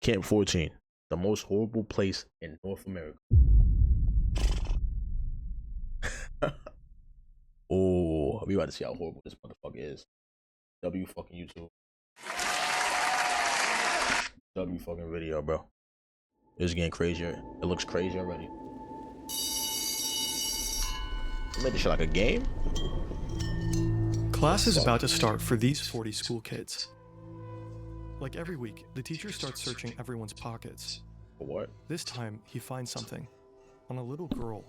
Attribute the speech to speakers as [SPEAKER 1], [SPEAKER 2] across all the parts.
[SPEAKER 1] Camp 14, the most horrible place in North America. Oh, we about to see how horrible this motherfucker is. W fucking YouTube. W fucking video, bro. It's getting crazier. It looks crazy already. You made this shit like a game?
[SPEAKER 2] Class is about to start for these 40 school kids. Like every week, the teacher starts searching everyone's pockets.
[SPEAKER 1] For what?
[SPEAKER 2] This time, he finds something. On a little girl.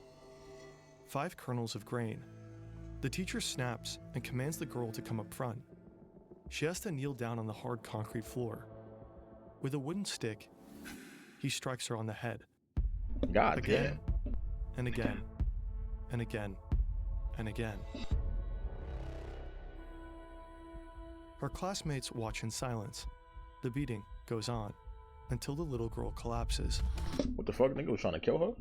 [SPEAKER 2] 5 kernels of grain. The teacher snaps and commands the girl to come up front. She has to kneel down on the hard concrete floor. With a wooden stick, he strikes her on the head.
[SPEAKER 1] God
[SPEAKER 2] Again,
[SPEAKER 1] damn.
[SPEAKER 2] and again, and again, and again. Her classmates watch in silence. The beating goes on until the little girl collapses.
[SPEAKER 1] What the fuck? Nigga was trying to kill her?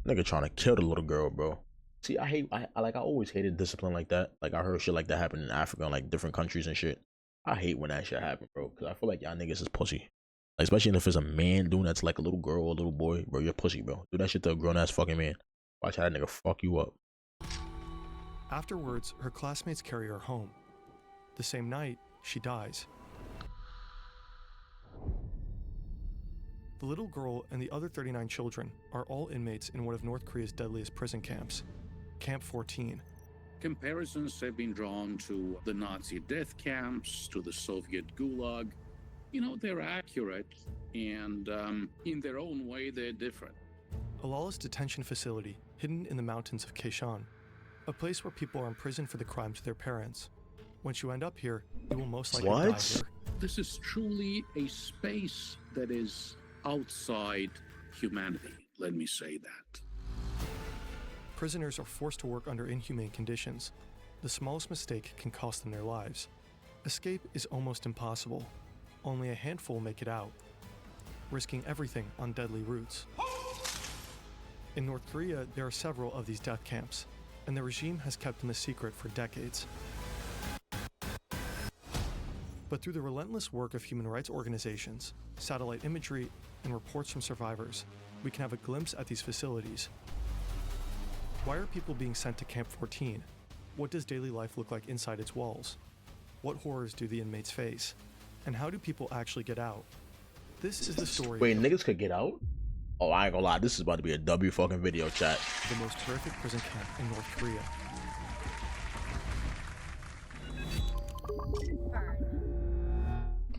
[SPEAKER 1] Nigga trying to kill the little girl, bro. See, I always hated discipline like that. Like, I heard shit like that happen in Africa and like different countries and shit. I hate when that shit happen, bro. Cause I feel like y'all niggas is pussy. Like, especially if it's a man doing that to like a little girl or a little boy, bro. You're pussy, bro. Do that shit to a grown ass fucking man. Watch how that nigga fuck you up.
[SPEAKER 2] Afterwards, her classmates carry her home. The same night, she dies. The little girl and the other 39 children are all inmates in one of North Korea's deadliest prison camps, Camp 14.
[SPEAKER 3] Comparisons have been drawn to the Nazi death camps, to the Soviet Gulag. You know, they're accurate, and in their own way, they're different.
[SPEAKER 2] A lawless detention facility hidden in the mountains of Kaeshan, a place where people are imprisoned for the crimes of their parents. Once you end up here, you will most likely die here.
[SPEAKER 3] This is truly a space that is outside humanity, let me say that.
[SPEAKER 2] Prisoners are forced to work under inhumane conditions. The smallest mistake can cost them their lives. Escape is almost impossible. Only a handful make it out, risking everything on deadly routes. In North Korea, there are several of these death camps, and the regime has kept them a secret for decades. But through the relentless work of human rights organizations, satellite imagery, and reports from survivors, we can have a glimpse at these facilities. Why are people being sent to Camp 14? What does daily life look like inside its walls? What horrors do the inmates face? And how do people actually get out? This is the story.
[SPEAKER 1] Wait, niggas could get out? Oh, I ain't gonna lie. This is about to be a W fucking video, chat.
[SPEAKER 2] The most horrific prison camp in North Korea.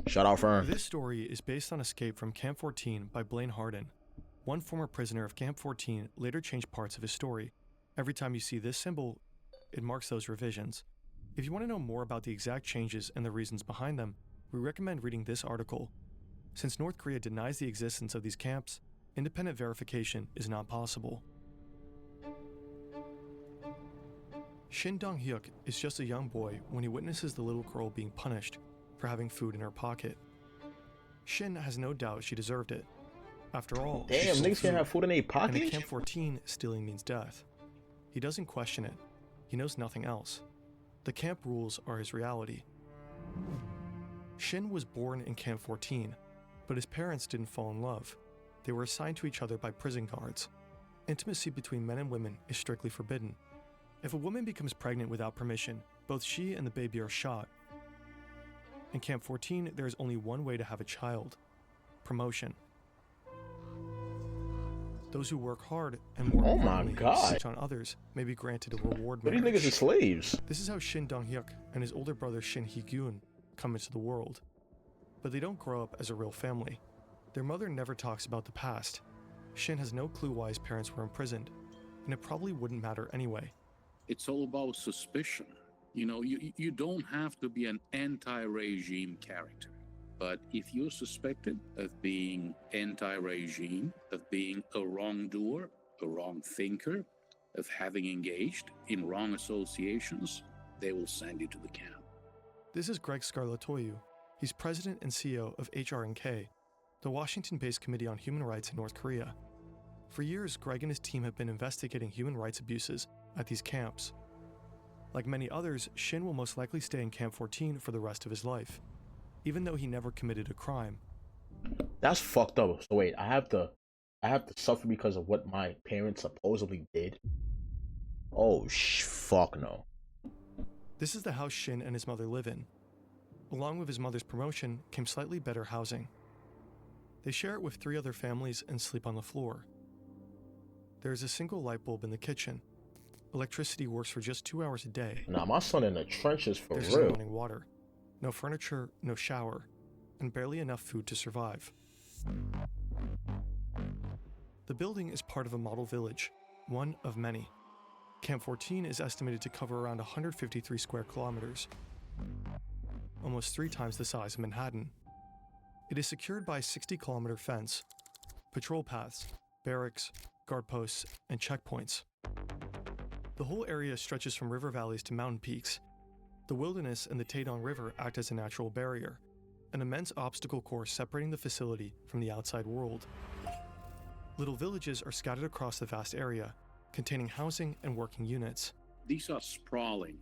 [SPEAKER 1] Shout out Fern.
[SPEAKER 2] This story is based on Escape from Camp 14 by Blaine Harden. One former prisoner of Camp 14 later changed parts of his story. Every time you see this symbol, it marks those revisions. If you want to know more about the exact changes and the reasons behind them, we recommend reading this article. Since North Korea denies the existence of these camps, independent verification is not possible. Shin Dong-hyuk is just a young boy when he witnesses the little girl being punished for having food in her pocket. Shin has no doubt she deserved it. After all,
[SPEAKER 1] Damn, niggas can't have food in their
[SPEAKER 2] and
[SPEAKER 1] pocket?
[SPEAKER 2] at Camp 14, stealing means death. He doesn't question it. He knows nothing else. The camp rules are his reality. Shin was born in Camp 14, but his parents didn't fall in love. They were assigned to each other by prison guards. Intimacy between men and women is strictly forbidden. If a woman becomes pregnant without permission, both she and the baby are shot. In Camp 14, there is only one way to have a child: promotion. Those who work hard and more importantly, switch on others may be granted a reward
[SPEAKER 1] But these
[SPEAKER 2] marriage.
[SPEAKER 1] niggas are slaves.
[SPEAKER 2] This is how Shin Dong-hyuk and his older brother Shin Hee-gyun come into the world. But they don't grow up as a real family. Their mother never talks about the past. Shin has no clue why his parents were imprisoned, and it probably wouldn't matter anyway.
[SPEAKER 3] It's all about suspicion. You know, you don't have to be an anti-regime character. But if you're suspected of being anti-regime, of being a wrongdoer, a wrong thinker, of having engaged in wrong associations, they will send you to the camp.
[SPEAKER 2] This is Greg Scarlatoiu. He's president and CEO of HRNK, the Washington-based Committee on Human Rights in North Korea. For years, Greg and his team have been investigating human rights abuses at these camps. Like many others, Shin will most likely stay in Camp 14 for the rest of his life, even though he never committed a crime.
[SPEAKER 1] That's fucked up. So wait, I have to suffer because of what my parents supposedly did. Oh fuck no.
[SPEAKER 2] This is the house Shin and his mother live in. Along with his mother's promotion came slightly better housing. They share it with 3 other families and sleep on the floor. There is a single light bulb in the kitchen. Electricity works for just 2 hours a day.
[SPEAKER 1] Nah, my son in the trenches for
[SPEAKER 2] There's no
[SPEAKER 1] real.
[SPEAKER 2] running water, no furniture, no shower, and barely enough food to survive. The building is part of a model village, one of many. Camp 14 is estimated to cover around 153 square kilometers, almost 3 times the size of Manhattan. It is secured by a 60-kilometer fence, patrol paths, barracks, guard posts, and checkpoints. The whole area stretches from river valleys to mountain peaks. The wilderness and the Taedong River act as a natural barrier, an immense obstacle course separating the facility from the outside world. Little villages are scattered across the vast area, containing housing and working units.
[SPEAKER 3] These are sprawling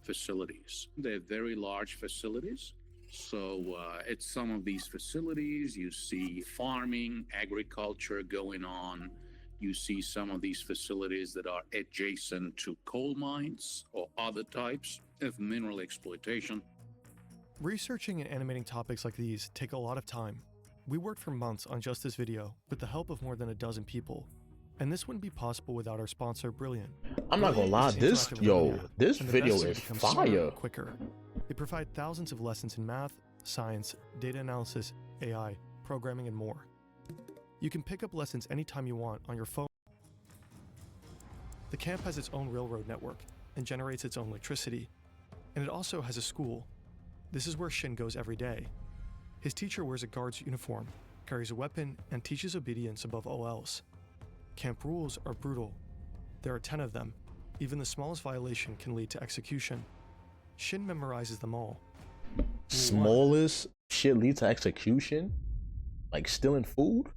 [SPEAKER 3] facilities. They're very large facilities. So at some of these facilities, you see farming, agriculture going on. You see some of these facilities that are adjacent to coal mines or other types of mineral exploitation.
[SPEAKER 2] Researching and animating topics like these take a lot of time. We worked for months on just this video with the help of more than a dozen people. And this wouldn't be possible without our sponsor, Brilliant.
[SPEAKER 1] I'm not gonna lie, this video is fire.
[SPEAKER 2] Quicker. They provide thousands of lessons in math, science, data analysis, AI, programming, and more. You can pick up lessons anytime you want on your phone. The camp has its own railroad network and generates its own electricity. And it also has a school. This is where Shin goes every day. His teacher wears a guard's uniform, carries a weapon, and teaches obedience above all else. Camp rules are brutal. There are 10 of them. Even the smallest violation can lead to execution. Shin memorizes them all.
[SPEAKER 1] Smallest shit leads to execution? Like stealing food?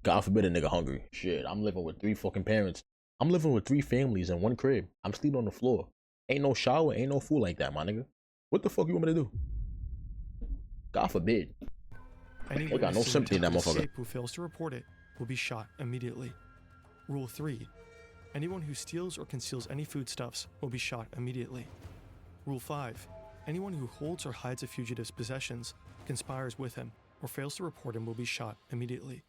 [SPEAKER 1] God forbid a nigga hungry. Shit, I'm living with 3 fucking parents. I'm living with 3 families in one crib. I'm sleeping on the floor. Ain't no shower, ain't no food like that, my nigga. What the fuck you want me to do? God forbid.
[SPEAKER 2] Anyone
[SPEAKER 1] They got no sympathy in that motherfucker.
[SPEAKER 2] who fails to report it will be shot immediately. Rule 3. Anyone who steals or conceals any foodstuffs will be shot immediately. Rule 5. Anyone who holds or hides a fugitive's possessions, conspires with him, or fails to report him will be shot immediately.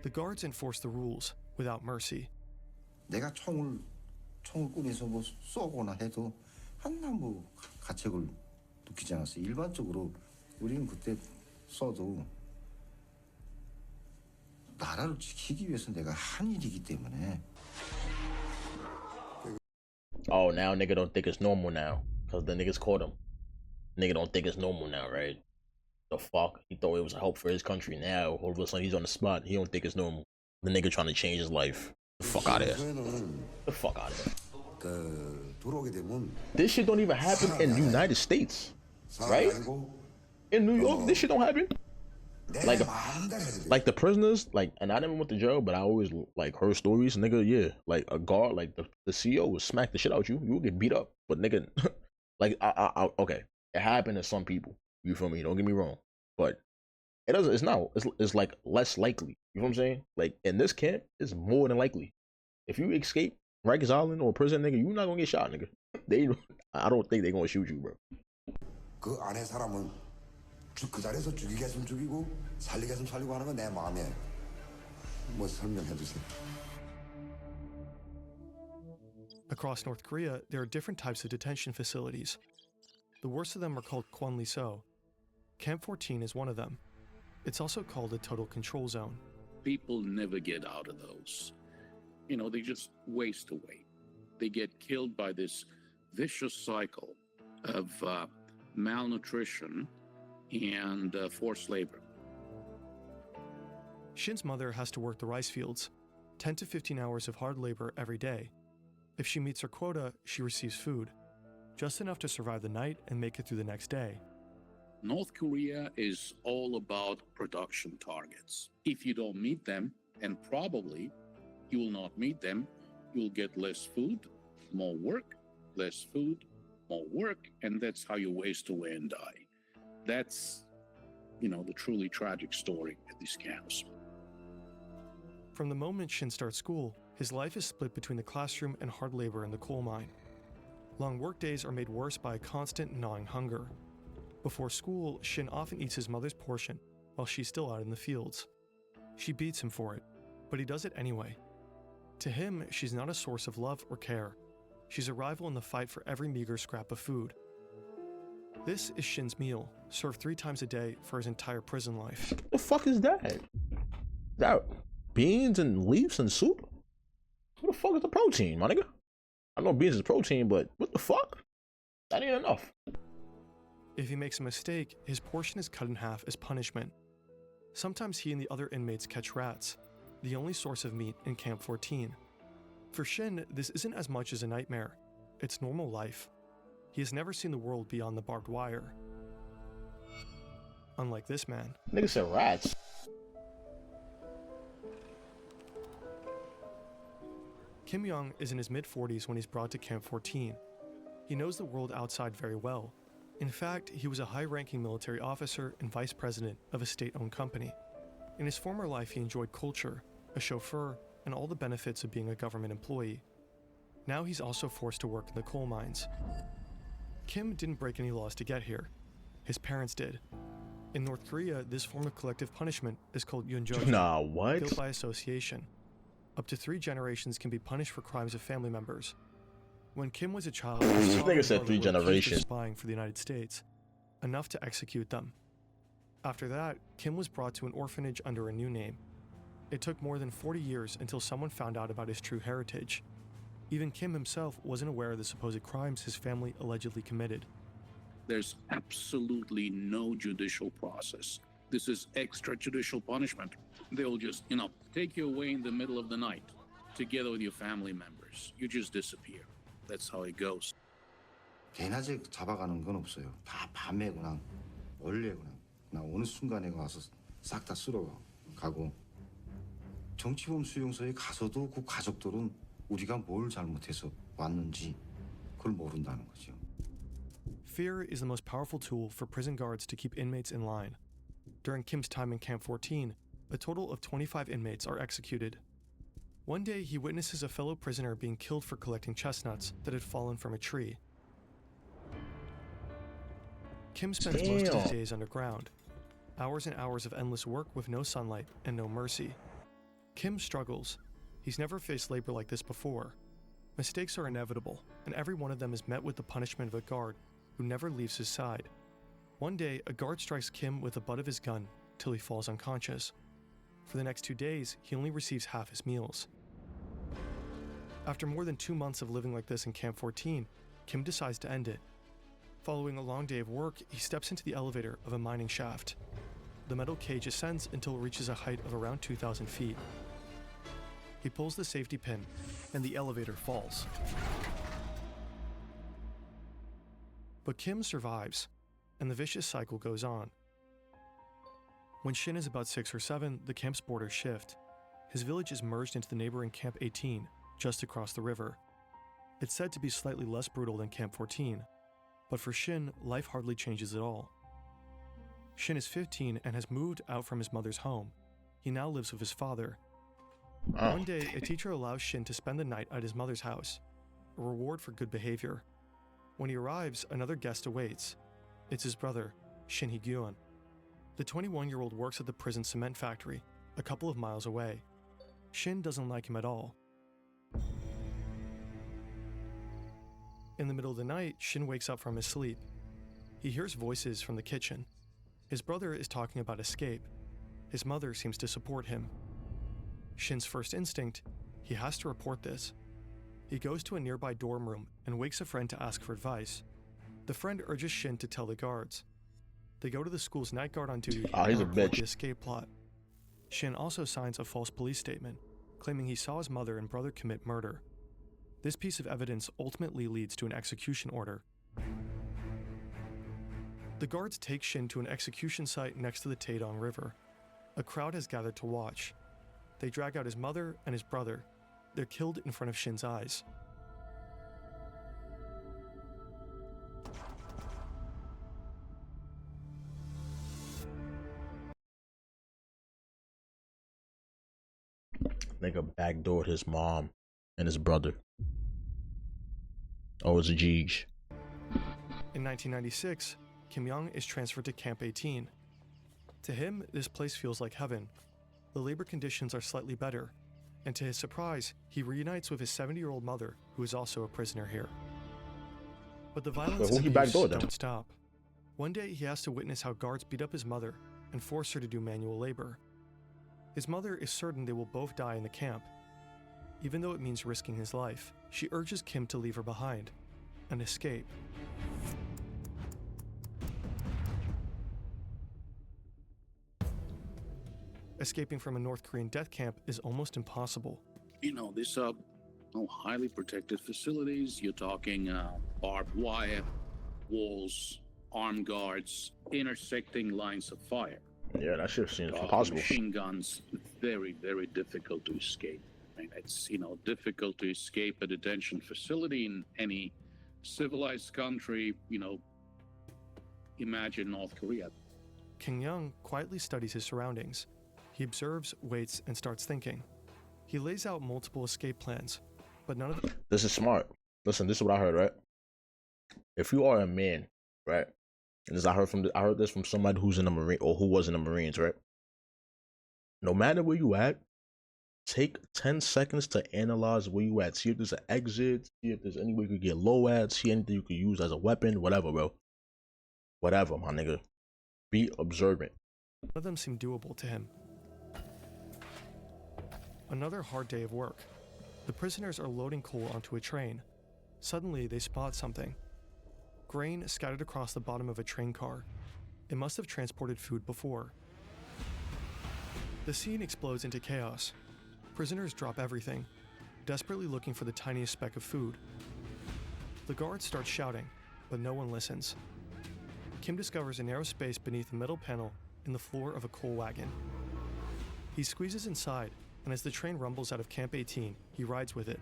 [SPEAKER 2] The guards enforce the rules without mercy.
[SPEAKER 4] 내가 총을 꾸려서 뭐 쏘거나 해도 한나무 가책을 느끼지 않았어. 일반적으로 우리는 그때 쏴도 나라를 지키기 위해서 내가 한 일이기 때문에.
[SPEAKER 1] Oh, now nigga don't think it's normal now, cause the niggas caught him. Nigga don't think it's normal now, right? The fuck? He thought it was a help for his country. Now all of a sudden he's on the spot. He don't think it's normal. The nigga trying to change his life. The fuck out of here. The fuck out of here. This shit don't even happen in the United States, right? In New York, this shit don't happen. Like the prisoners, like, and I never went to jail, but I always like heard stories, nigga. Yeah, like a guard, like the CEO would smack the shit out you. You would get beat up, but nigga, like okay, it happened to some people. You feel me? Don't get me wrong, but it doesn't. It's not. It's like less likely. You know what I'm saying? Like in this camp, it's more than likely. If you escape Rikers Island or prison, nigga, you're not gonna get shot, nigga. I don't think they gonna shoot you, bro.
[SPEAKER 4] 그 안에 사람은 그 자리에서 죽이게 했으면 죽이고 살리게 했으면 살리고 하는 건 내 마음에 뭐 설명해 주세요.
[SPEAKER 2] Across North Korea, there are different types of detention facilities. The worst of them are called Kwanliso. Camp 14 is one of them. It's also called a total control zone.
[SPEAKER 3] People never get out of those. You know, they just waste away. They get killed by this vicious cycle of malnutrition and forced labor.
[SPEAKER 2] Shin's mother has to work the rice fields, 10 to 15 hours of hard labor every day. If she meets her quota, she receives food, just enough to survive the night and make it through the next day.
[SPEAKER 3] North Korea is all about production targets. If you don't meet them, and probably you will not meet them, you'll get less food, more work, less food, more work, and that's how you waste away and die. That's the truly tragic story at these camps.
[SPEAKER 2] From the moment Shin starts school, his life is split between the classroom and hard labor in the coal mine. Long workdays are made worse by a constant gnawing hunger. Before school, Shin often eats his mother's portion while she's still out in the fields. She beats him for it, but he does it anyway. To him, she's not a source of love or care. She's a rival in the fight for every meager scrap of food. This is Shin's meal, served 3 times a day for his entire prison life.
[SPEAKER 1] What the fuck is that? Is that beans and leaves and soup? What the fuck is the protein, my nigga? I know beans is protein, but what the fuck? That ain't enough.
[SPEAKER 2] If he makes a mistake, his portion is cut in half as punishment. Sometimes he and the other inmates catch rats, the only source of meat in Camp 14. For Shin, this isn't as much as a nightmare. It's normal life. He has never seen the world beyond the barbed wire. Unlike this man.
[SPEAKER 1] Nigga said rats.
[SPEAKER 2] Kim Young is in his mid-40s when he's brought to Camp 14. He knows the world outside very well. In fact, he was a high-ranking military officer and vice president of a state-owned company. In his former life, he enjoyed culture, a chauffeur, and all the benefits of being a government employee. Now he's also forced to work in the coal mines. Kim didn't break any laws to get here. His parents did. In North Korea, this form of collective punishment is called yunjoju.
[SPEAKER 1] Nah, what?
[SPEAKER 2] Guilt by association. Up to 3 generations can be punished for crimes of family members. When Kim was a child,
[SPEAKER 1] This nigga said 3 generations.
[SPEAKER 2] spying for the United States, enough to execute them. After that, Kim was brought to an orphanage under a new name. It took more than 40 years until someone found out about his true heritage. Even Kim himself wasn't aware of the supposed crimes his family allegedly committed.
[SPEAKER 3] There's absolutely no judicial process. This is extrajudicial punishment. They'll just, take you away in the middle of the night, together with your family members. You just disappear. That's how it goes.
[SPEAKER 4] 개나지 잡아가는 건 없어요. 다 밤에 그냥 원래 그냥 어느 순간에 와서 싹 다 쓸어 가고 정치범 수용소에 가서도 그 가족들은 우리가 뭘 잘못해서 왔는지 그걸 모른다는 거죠.
[SPEAKER 2] Fear is the most powerful tool for prison guards to keep inmates in line. During Kim's time in Camp 14, a total of 25 inmates are executed. One day, he witnesses a fellow prisoner being killed for collecting chestnuts that had fallen from a tree. Kim spends most of his days underground. Hours and hours of endless work with no sunlight and no mercy. Kim struggles. He's never faced labor like this before. Mistakes are inevitable, and every one of them is met with the punishment of a guard who never leaves his side. One day, a guard strikes Kim with the butt of his gun till he falls unconscious. For the next 2 days, he only receives half his meals. After more than 2 months of living like this in Camp 14, Kim decides to end it. Following a long day of work, he steps into the elevator of a mining shaft. The metal cage ascends until it reaches a height of around 2,000 feet. He pulls the safety pin, and the elevator falls. But Kim survives, and the vicious cycle goes on. When Shin is about 6 or 7, the camp's borders shift. His village is merged into the neighboring Camp 18, just across the river. It's said to be slightly less brutal than Camp 14, but for Shin, life hardly changes at all. Shin is 15 and has moved out from his mother's home. He now lives with his father. One day, a teacher allows Shin to spend the night at his mother's house, a reward for good behavior. When he arrives, another guest awaits. It's his brother, Shin Hee-gyun. The 21-year-old works at the prison cement factory, a couple of miles away. Shin doesn't like him at all. In the middle of the night, Shin wakes up from his sleep. He hears voices from the kitchen. His brother is talking about escape. His mother seems to support him. Shin's first instinct, he has to report this. He goes to a nearby dorm room and wakes a friend to ask for advice. The friend urges Shin to tell the guards. They go to the school's night guard on duty
[SPEAKER 1] he's a
[SPEAKER 2] and report
[SPEAKER 1] bitch.
[SPEAKER 2] the escape plot. Shin also signs a false police statement, claiming he saw his mother and brother commit murder. This piece of evidence ultimately leads to an execution order. The guards take Shin to an execution site next to the Taedong River. A crowd has gathered to watch. They drag out his mother and his brother. They're killed in front of Shin's eyes.
[SPEAKER 1] Nigga backdoored his mom and his brother. Oh, it's a Jeej.
[SPEAKER 2] In 1996, Kim Young is transferred to Camp 18. To him, this place feels like heaven. The labor conditions are slightly better, and to his surprise, he reunites with his 70-year-old mother, who is also a prisoner here. But the violence and abuse don't stop. One day, he has to witness how guards beat up his mother and force her to do manual labor. His mother is certain they will both die in the camp. Even though it means risking his life, she urges Kim to leave her behind and escape. Escaping from a North Korean death camp is almost impossible.
[SPEAKER 3] You know, these are highly protected facilities. You're talking barbed wire, walls, armed guards, intersecting lines of fire.
[SPEAKER 1] Yeah, that shit seems impossible.
[SPEAKER 3] Machine guns, very, very difficult to escape. I mean, it's, difficult to escape a detention facility in any civilized country, imagine North Korea.
[SPEAKER 2] Kim Young quietly studies his surroundings. He observes, waits, and starts thinking. He lays out multiple escape plans, but none of them.
[SPEAKER 1] This is smart. Listen, this is what I heard, right? If you are a man, right? And this I heard this from somebody who's in the Marine or who was in the Marines, right? No matter where you at, take 10 seconds to analyze where you at. See if there's an exit, see if there's any way you could get low at, see anything you could use as a weapon, whatever, bro. Whatever, my nigga. Be observant.
[SPEAKER 2] None of them seem doable to him. Another hard day of work. The prisoners are loading coal onto a train. Suddenly, they spot something. Grain scattered across the bottom of a train car. It must have transported food before. The scene explodes into chaos. Prisoners drop everything, desperately looking for the tiniest speck of food. The guards start shouting, but no one listens. Kim discovers a narrow space beneath a metal panel in the floor of a coal wagon. He squeezes inside, and as the train rumbles out of Camp 18, he rides with it.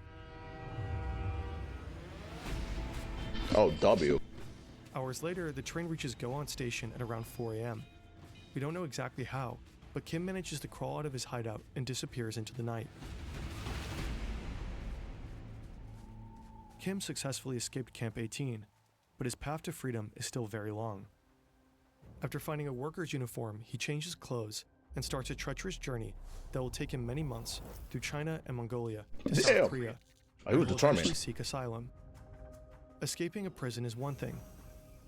[SPEAKER 1] Oh, W.
[SPEAKER 2] Hours later, the train reaches Go-On Station at around 4 a.m. We don't know exactly how, but Kim manages to crawl out of his hideout and disappears into the night. Kim successfully escaped Camp 18, but his path to freedom is still very long. After finding a worker's uniform, he changes clothes and starts a treacherous journey that will take him many months through China and Mongolia to South Korea.
[SPEAKER 1] He was determined
[SPEAKER 2] to seek asylum. Escaping a prison is one thing.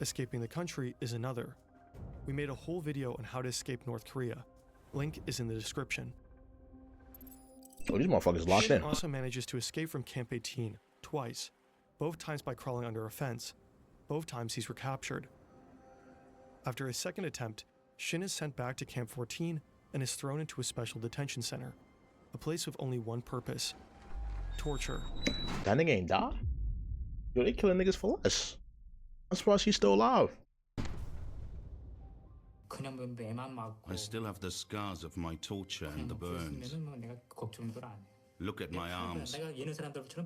[SPEAKER 2] Escaping the country is another. We made a whole video on how to escape North Korea. Link is in the description.
[SPEAKER 1] Oh, these motherfuckers locked in.
[SPEAKER 2] Shin also manages to escape from Camp 18 twice, both times by crawling under a fence. Both times he's recaptured. After his second attempt, Shin is sent back to Camp 14 and is thrown into a special detention center, a place with only one purpose: torture.
[SPEAKER 1] That nigga ain't die? Yo, they killing niggas for less. I'm surprised he's still alive.
[SPEAKER 5] I still have the scars of my torture and the burns. Look at my arms.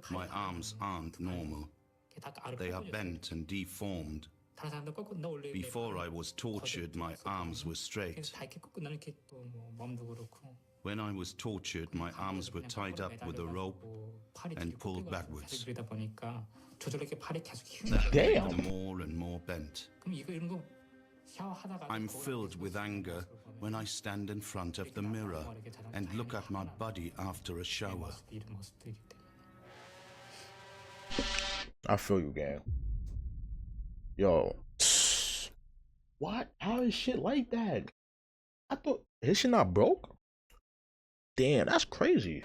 [SPEAKER 5] My arms aren't normal. They are bent and deformed. Before I was tortured, my arms were straight. When I was tortured, my arms were tied up with a rope and pulled backwards. That made them more and more bent. I'm filled with anger when I stand in front of the mirror and look at my body after a shower.
[SPEAKER 1] I feel you, gang. Yo, what? How is shit like that? I thought his shit not broke. Damn, that's crazy.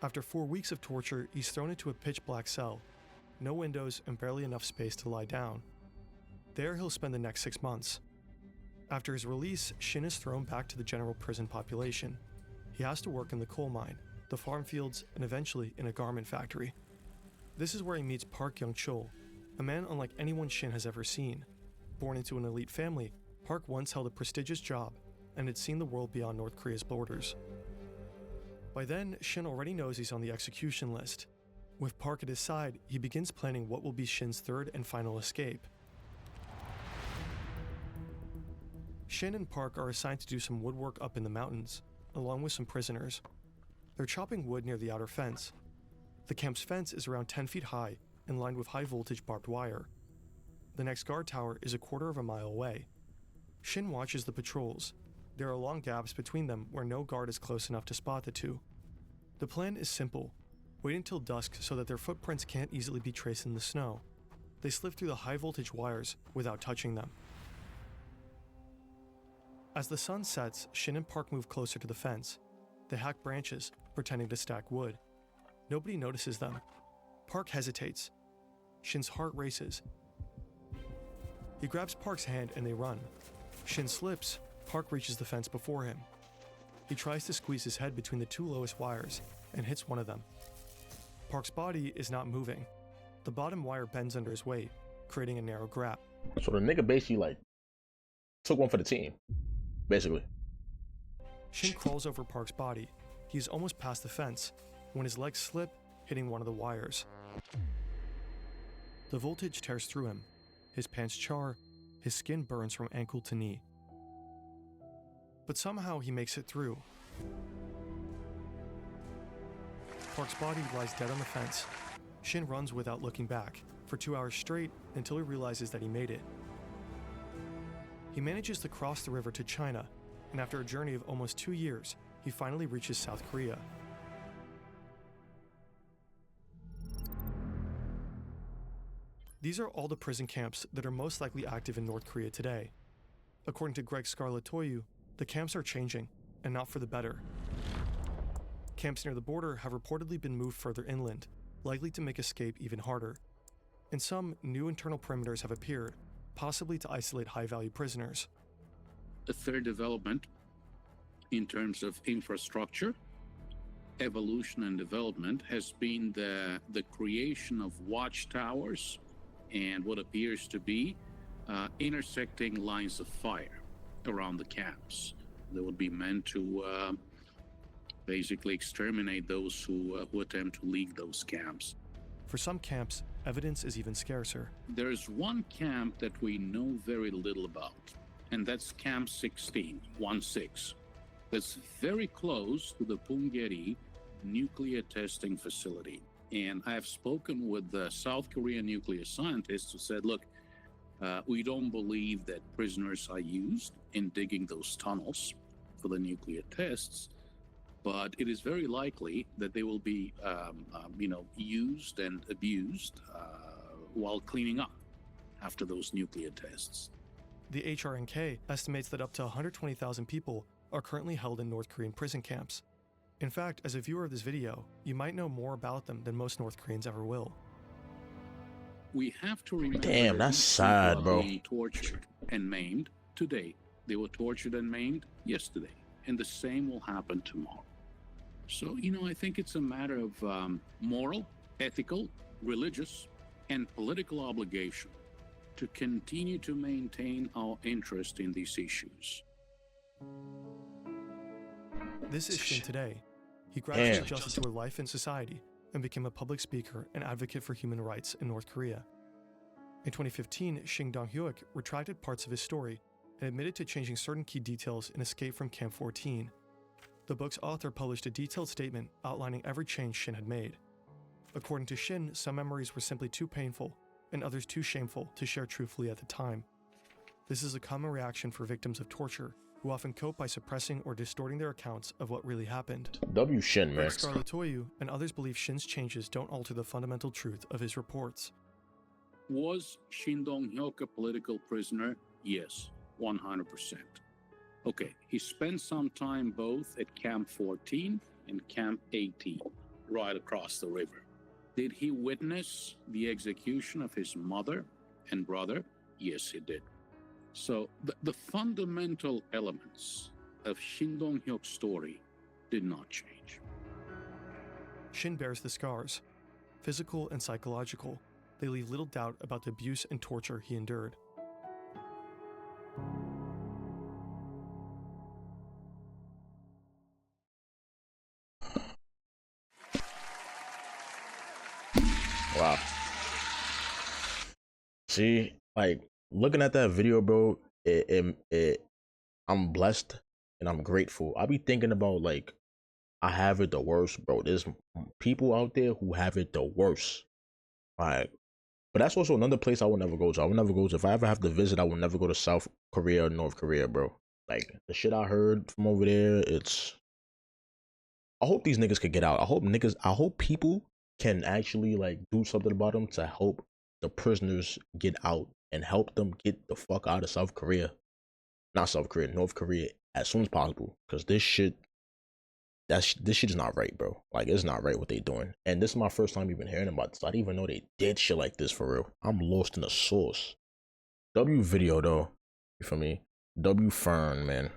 [SPEAKER 2] After 4 weeks of torture, he's thrown into a pitch-black cell. No windows and barely enough space to lie down. There he'll spend the next 6 months. After his release, Shin is thrown back to the general prison population. He has to work in the coal mine, the farm fields, and eventually in a garment factory. This is where he meets Park Young-chul, a man unlike anyone Shin has ever seen. Born into an elite family, Park once held a prestigious job and had seen the world beyond North Korea's borders. By then, Shin already knows he's on the execution list. With Park at his side, he begins planning what will be Shin's third and final escape. Shin and Park are assigned to do some woodwork up in the mountains, along with some prisoners. They're chopping wood near the outer fence. The camp's fence is around 10 feet high and lined with high-voltage barbed wire. The next guard tower is a quarter of a mile away. Shin watches the patrols. There are long gaps between them where no guard is close enough to spot the two. The plan is simple. Wait until dusk so that their footprints can't easily be traced in the snow. They slip through the high-voltage wires without touching them. As the sun sets, Shin and Park move closer to the fence. They hack branches, pretending to stack wood. Nobody notices them. Park hesitates. Shin's heart races. He grabs Park's hand and they run. Shin slips. Park reaches the fence before him. He tries to squeeze his head between the two lowest wires and hits one of them. Park's body is not moving. The bottom wire bends under his weight, creating a narrow gap.
[SPEAKER 1] So the nigga basically like took one for the team, basically.
[SPEAKER 2] Shin crawls over Park's body. He is almost past the fence when his legs slip, hitting one of the wires. The voltage tears through him. His pants char. His skin burns from ankle to knee. But somehow he makes it through. Park's body lies dead on the fence. Shin runs without looking back for 2 hours straight until he realizes that he made it. He manages to cross the river to China, and after a journey of almost 2 years, he finally reaches South Korea. These are all the prison camps that are most likely active in North Korea today. According to Greg Scarlatoiu, the camps are changing, and not for the better. Camps near the border have reportedly been moved further inland, likely to make escape even harder. And some new internal perimeters have appeared, possibly to isolate high-value prisoners.
[SPEAKER 3] A third development in terms of infrastructure, evolution and development has been the creation of watchtowers and what appears to be intersecting lines of fire around the camps. They would be meant to basically exterminate those who attempt to leave those camps.
[SPEAKER 2] For some camps, evidence is even scarcer.
[SPEAKER 3] There's one camp that we know very little about, and that's Camp 16, 1-6. That's very close to the Punggye-ri nuclear testing facility. And I've spoken with the South Korean nuclear scientists who said, look, we don't believe that prisoners are used in digging those tunnels for the nuclear tests, but it is very likely that they will be, used and abused while cleaning up after those nuclear tests.
[SPEAKER 2] The HRNK estimates that up to 120,000 people are currently held in North Korean prison camps. In fact, as a viewer of this video, you might know more about them than most North Koreans ever will.
[SPEAKER 3] We have to remember
[SPEAKER 1] Damn, that's sad, bro.
[SPEAKER 3] Being tortured and maimed today. They were tortured and maimed yesterday, and the same will happen tomorrow. So, I think it's a matter of moral, ethical, religious, and political obligation to continue to maintain our interest in these issues.
[SPEAKER 2] This is Shin today. He gradually adjusted to a life in society and became a public speaker and advocate for human rights in North Korea. In 2015, Shin Dong-hyuk retracted parts of his story and admitted to changing certain key details in Escape from Camp 14. The book's author published a detailed statement outlining every change Shin had made. According to Shin, some memories were simply too painful and others too shameful to share truthfully at the time. This is a common reaction for victims of torture, who often cope by suppressing or distorting their accounts of what really happened.
[SPEAKER 1] W Shin, man.
[SPEAKER 2] Scarlatoiu and others believe Shin's changes don't alter the fundamental truth of his reports.
[SPEAKER 3] Was Shin Dong-hyuk a political prisoner? Yes, 100%. Okay, he spent some time both at Camp 14 and Camp 18, right across the river. Did he witness the execution of his mother and brother? Yes, he did. So the fundamental elements of Shin Dong-hyuk's story did not change.
[SPEAKER 2] Shin bears the scars, physical and psychological. They leave little doubt about the abuse and torture he endured.
[SPEAKER 1] Wow. See, like looking at that video, bro, I'm blessed and I'm grateful. I be thinking about like I have it the worst, bro. There's people out there who have it the worst. Like, but that's also another place I will never go to. I will never go to. If I ever have to visit, I will never go to South Korea or North Korea, bro. Like the shit I heard from over there, it's. I hope these niggas could get out. I hope people can actually like do something about them to help the prisoners get out and help them get the fuck out of South Korea. Not South Korea, North Korea as soon as possible. Cause this shit is not right, bro. Like it's not right what they doing. And this is my first time even hearing about this. I didn't even know they did shit like this for real. I'm lost in the source. W video though. You feel me? W Fern, man.